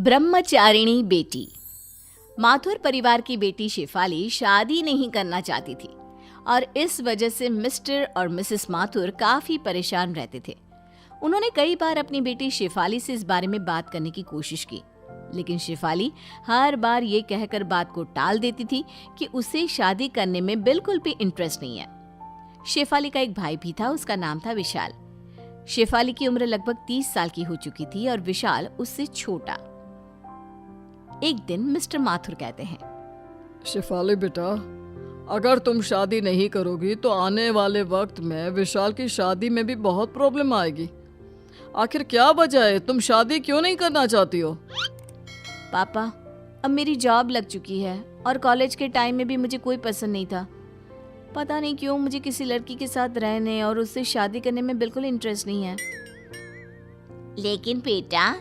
ब्रह्मचारिणी बेटी। माथुर परिवार की बेटी शेफाली शादी नहीं करना चाहती थी और इस वजह से मिस्टर और मिसेस माथुर काफी परेशान रहते थे। उन्होंने कई बार अपनी बेटी शेफाली से इस बारे में बात करने की कोशिश की, लेकिन शेफाली हर बार ये कहकर बात को टाल देती थी कि उसे शादी करने में बिल्कुल भी इंटरेस्ट नहीं है। शेफाली का एक भाई भी था, उसका नाम था विशाल। शेफाली की उम्र लगभग 30 साल की हो चुकी थी और विशाल उससे छोटा। एक दिन मिस्टर माथुर कहते हैं, शेफाली बेटा, अगर तुम शादी नहीं करोगी तो आने वाले वक्त में विशाल की शादी में भी बहुत प्रॉब्लम आएगी। आखिर क्या वजह है, तुम शादी क्यों नहीं करना चाहती हो? पापा, अब मेरी जॉब लग चुकी है और कॉलेज के टाइम में भी मुझे कोई पसंद नहीं था। पता नहीं क्यों मुझे किसी लड़की के साथ रहने और उससे शादी करने में बिल्कुल इंटरेस्ट नहीं है। लेकिन बेटा,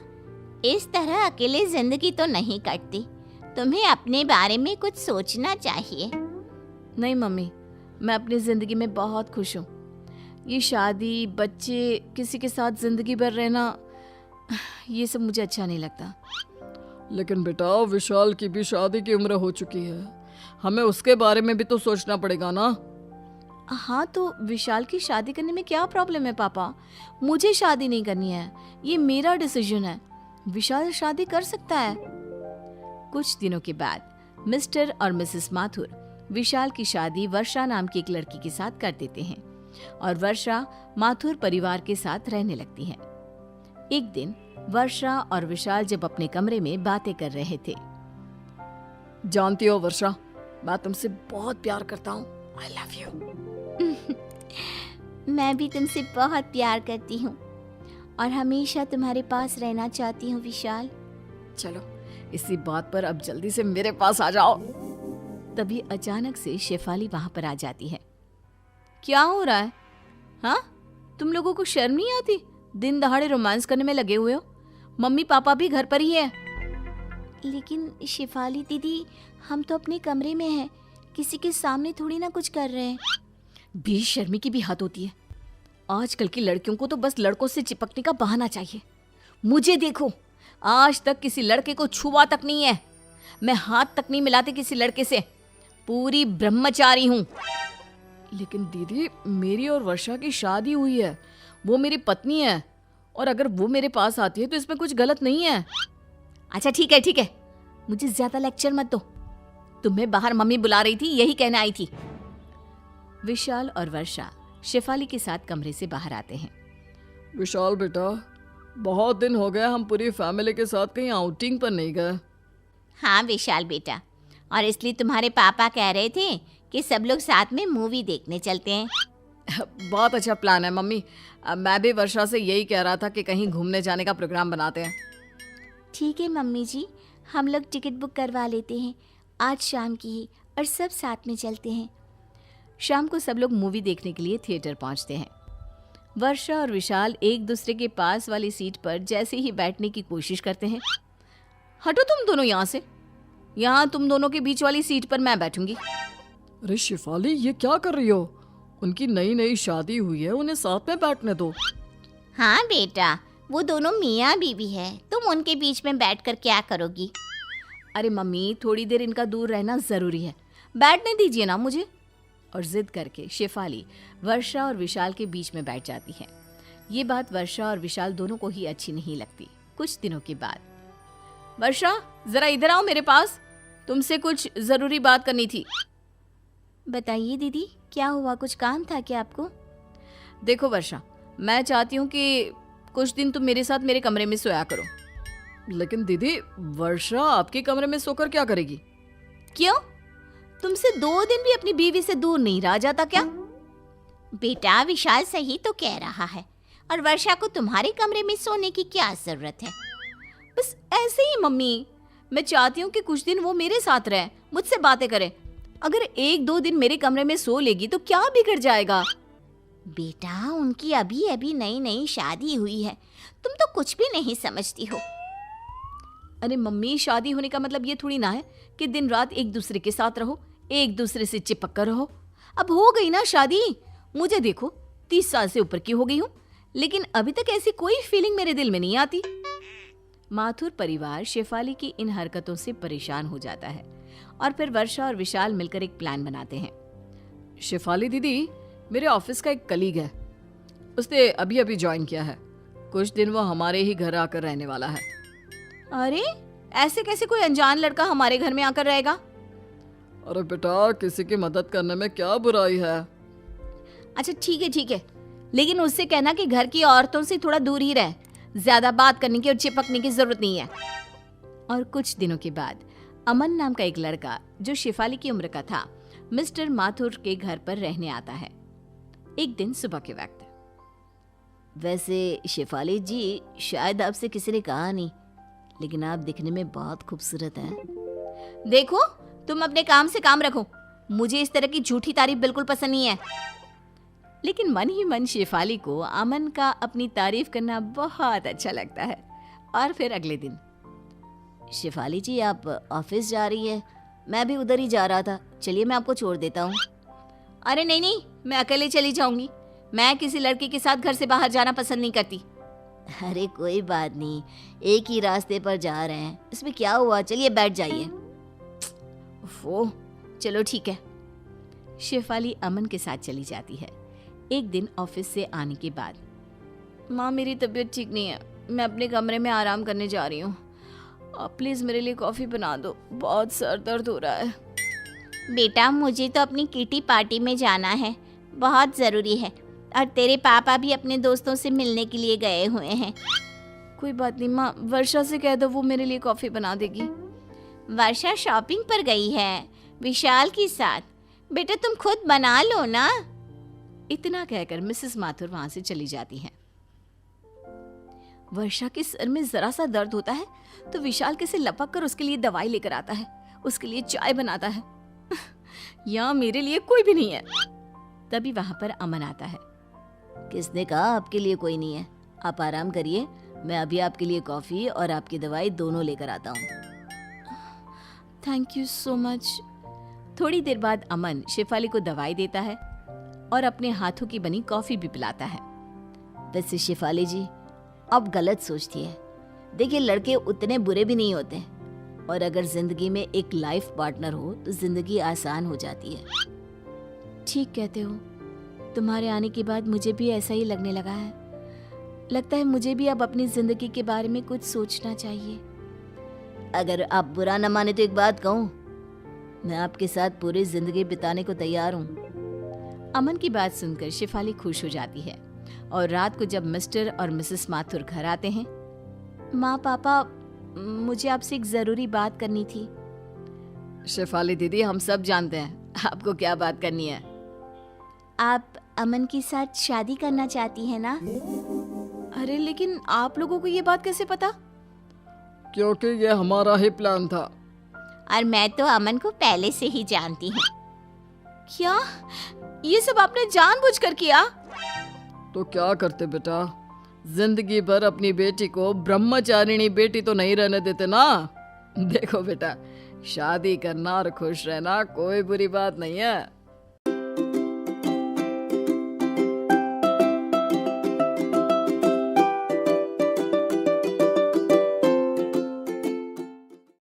इस तरह अकेले जिंदगी तो नहीं कटती। तुम्हें अपने बारे में कुछ सोचना चाहिए। नहीं मम्मी, मैं अपनी जिंदगी में बहुत खुश हूँ। ये शादी, बच्चे, किसी के साथ जिंदगी भर रहना, ये सब मुझे अच्छा नहीं लगता। लेकिन बेटा, विशाल की भी शादी की उम्र हो चुकी है, हमें उसके बारे में भी तो सोचना पड़ेगा ना। हाँ, तो विशाल की शादी करने में क्या प्रॉब्लम है पापा? मुझे शादी नहीं करनी है, ये मेरा डिसीजन है। विशाल शादी कर सकता है। कुछ दिनों के बाद मिस्टर और मिसेस माथुर विशाल की शादी वर्षा नाम की एक लड़की के साथ कर देते हैं और वर्षा माथुर परिवार के साथ रहने लगती है। एक दिन वर्षा और विशाल जब अपने कमरे में बातें कर रहे थे। जानती हो वर्षा, मैं तुमसे बहुत प्यार करता हूँ। I love you. मैं भी तुमसे बहुत प्यार करती हूँ और हमेशा तुम्हारे पास रहना चाहती हूँ विशाल। चलो, इसी बात पर अब जल्दी से मेरे पास आ जाओ। तभी अचानक से शेफाली वहां पर आ जाती है। क्या हो रहा है? हाँ, तुम लोगों को शर्म नहीं आती? दिन दहाड़े रोमांस करने में लगे हुए हो। मम्मी पापा भी घर पर ही है। लेकिन शेफाली दीदी, हम तो अपने कमरे में हैं, किसी के सामने थोड़ी ना कुछ कर रहे हैं। बेशर्मी की भी हद होती है। आजकल की लड़कियों को तो बस लड़कों से चिपकने का बहाना चाहिए। मुझे देखो, आज तक किसी लड़के को छुआ तक नहीं है। मैं हाथ तक नहीं मिलाती किसी लड़के से। पूरी ब्रह्मचारी हूँ। लेकिन दीदी, मेरी और वर्षा की शादी हुई है, वो मेरी पत्नी है, और अगर वो मेरे पास आती है तो इसमें कुछ गलत नहीं है। अच्छा ठीक है ठीक है, मुझे ज्यादा लेक्चर मत दो। तुम्हें बाहर मम्मी बुला रही थी, यही कहने आई थी। विशाल और वर्षा शेफाली के साथ कमरे से बाहर आते हैं। विशाल बेटा, बहुत दिन हो गए हम पूरी फैमिली के साथ कहीं आउटिंग पर नहीं गए। हाँ विशाल बेटा, और इसलिए तुम्हारे पापा कह रहे थे कि सब लोग साथ में मूवी देखने चलते हैं। बहुत अच्छा प्लान है मम्मी। मैं भी वर्षा से यही कह रहा था कि कहीं घूमने जाने का प्रोग्राम बनाते हैं। ठीक है मम्मी जी, हम लोग टिकट बुक करवा लेते हैं आज शाम की ही, और सब साथ में चलते हैं। शाम को सब लोग मूवी देखने के लिए थिएटर पहुंचते हैं। वर्षा और विशाल एक दूसरे के पास वाली सीट पर जैसे ही बैठने की कोशिश करते हैं। हटो तुम दोनों यहाँ से, यहाँ तुम दोनों के बीच वाली सीट पर मैं बैठूंगी। अरे शेफाली, ये क्या कर रही हो? उनकी नई नई शादी हुई है, उन्हें साथ में बैठने दो। हाँ बेटा, वो दोनों मियाँ बीवी है, तुम उनके बीच में बैठकर क्या करोगी? अरे मम्मी, थोड़ी देर इनका दूर रहना जरूरी है, बैठने दीजिए ना मुझे। और जिद करके शेफाली वर्षा और विशाल के बीच में बैठ जाती है। ये बात वर्षा और विशाल दोनों को ही अच्छी नहीं लगती। कुछ दिनों के बाद, वर्षा जरा इधर आओ मेरे पास, तुमसे कुछ जरूरी बात करनी थी। बताइए दीदी, क्या हुआ? कुछ काम था क्या आपको? देखो वर्षा, मैं चाहती हूँ कि कुछ दिन तुम मेरे साथ मेरे कमरे में सोया करो। लेकिन दीदी, वर्षा आपके कमरे में सोकर क्या करेगी? क्यों? तुमसे 2 दिन भी अपनी बीवी से दूर नहीं रहा जाता क्या? बेटा, विशाल सही तो कह रहा है, और वर्षा को तुम्हारे कमरे में सोने की क्या जरूरत है? बस ऐसे ही मम्मी, मैं चाहती हूँ कि कुछ दिन वो मेरे साथ रहे, मुझसे बातें करे। अगर 1-2 दिन मेरे कमरे में सो लेगी तो क्या बिगड़ जाएगा? बेटा, उनकी अभी अभी नई नई शादी हुई है, तुम तो कुछ भी नहीं समझती हो। अरे मम्मी, शादी होने का मतलब ये थोड़ी ना है कि दिन रात एक दूसरे के साथ रहो, एक दूसरे से चिपक कर रहो। अब हो गई ना शादी। मुझे देखो, 30 साल से ऊपर की हो गई हूँ, लेकिन अभी तक ऐसी कोई फीलिंग मेरे दिल में नहीं आती। माथुर परिवार शेफाली की इन हरकतों से परेशान हो जाता है और फिर वर्षा और विशाल मिलकर एक प्लान बनाते हैं। शेफाली दीदी, मेरे ऑफिस का एक कलीग है, उसने अभी अभी ज्वाइन किया है। कुछ दिन वो हमारे ही घर आकर रहने वाला है। अरे ऐसे कैसे कोई अनजान लड़का हमारे घर में आकर रहेगा? अरे बेटा, किसी की मदद करने में क्या बुराई है। अच्छा ठीक है, लेकिन उससे कहना कि घर की औरतों से थोड़ा दूर ही रहे, ज्यादा बात करने की और चिपकने की जरूरत नहीं है। और कुछ दिनों के बाद अमन नाम का एक लड़का जो शेफाली की उम्र का था मिस्टर माथुर के घर पर रहने आता है। एक दिन सुबह के वक्त। वैसे शेफाली जी, शायद आपसे किसी ने कहा नहीं, लेकिन आप दिखने में बहुत खूबसूरत हैं। देखो, तुम अपने काम से काम रखो, मुझे इस तरह की झूठी तारीफ बिल्कुल पसंद नहीं है। लेकिन मन ही मन शेफाली को अमन का अपनी तारीफ करना बहुत अच्छा लगता है। और फिर अगले दिन, शेफाली जी, आप ऑफिस जा रही है? मैं भी उधर ही जा रहा था, चलिए मैं आपको छोड़ देता हूँ। अरे नहीं, मैं अकेले चली जाऊंगी। मैं किसी लड़के के साथ घर से बाहर जाना पसंद नहीं करती। अरे कोई बात नहीं, एक ही रास्ते पर जा रहे हैं, इसमें क्या हुआ, चलिए बैठ जाइए। वो चलो ठीक है। शेफाली अमन के साथ चली जाती है। एक दिन ऑफिस से आने के बाद, माँ मेरी तबीयत ठीक नहीं है, मैं अपने कमरे में आराम करने जा रही हूँ, आप प्लीज मेरे लिए कॉफी बना दो, बहुत सर दर्द हो रहा है। बेटा, मुझे तो अपनी किटी पार्टी में जाना है, बहुत ज़रूरी है, और तेरे पापा भी अपने दोस्तों से मिलने के लिए गए हुए हैं। कोई बात नहीं माँ, वर्षा से कह दो वो मेरे लिए कॉफी बना देगी। वर्षा शॉपिंग पर गई है विशाल के साथ, बेटा तुम खुद बना लो ना। इतना कहकर मिसेस माथुर वहां से चली जाती हैं। वर्षा के सर में जरा सा दर्द होता है तो विशाल कैसे लपक कर उसके लिए दवाई लेकर आता है, उसके लिए चाय बनाता है। यहाँ मेरे लिए कोई भी नहीं है। तभी वहां पर अमन आता है। किसने कहा आपके लिए कोई नहीं है? आप आराम करिए, मैं अभी आपके लिए कॉफी और आपकी दवाई दोनों लेकर आता हूँ। Thank you so much. थोड़ी देर बाद अमन शेफाली को दवाई देता है और अपने हाथों की बनी कॉफी भी पिलाता है। वैसे शेफाली जी, आप गलत सोचती है। देखिए, लड़के उतने बुरे भी नहीं होते, और अगर जिंदगी में एक लाइफ पार्टनर हो तो जिंदगी आसान हो जाती है। ठीक कहते हो, तुम्हारे आने के बाद मुझे भी ऐसा ही लगने लगा है। लगता है मुझे भी अब अपनी जिंदगी के बारे में कुछ सोचना चाहिए। अगर आप बुरा न माने तो एक बात कहूँ, मैं आपके साथ पूरी जिंदगी बिताने को तैयार हूँ। अमन की बात सुनकर शेफाली खुश हो जाती है और रात को जब मिस्टर और मिसेस माथुर घर आते हैं, माँ पापा, मुझे आपसे एक जरूरी बात करनी थी। शेफाली दीदी, हम सब जानते हैं आपको क्या बात करनी है। आप अमन के साथ शादी करना चाहती हैं ना? अरे लेकिन आप लोगों को ये बात कैसे पता? क्योंकि ये हमारा ही प्लान था। और मैं तो अमन को पहले से ही जानती हूँ। क्या ये सब आपने जानबूझकर किया? तो क्या करते बेटा, जिंदगी भर अपनी बेटी को ब्रह्मचारिणी बेटी तो नहीं रहने देते ना। देखो बेटा, शादी करना और खुश रहना कोई बुरी बात नहीं है।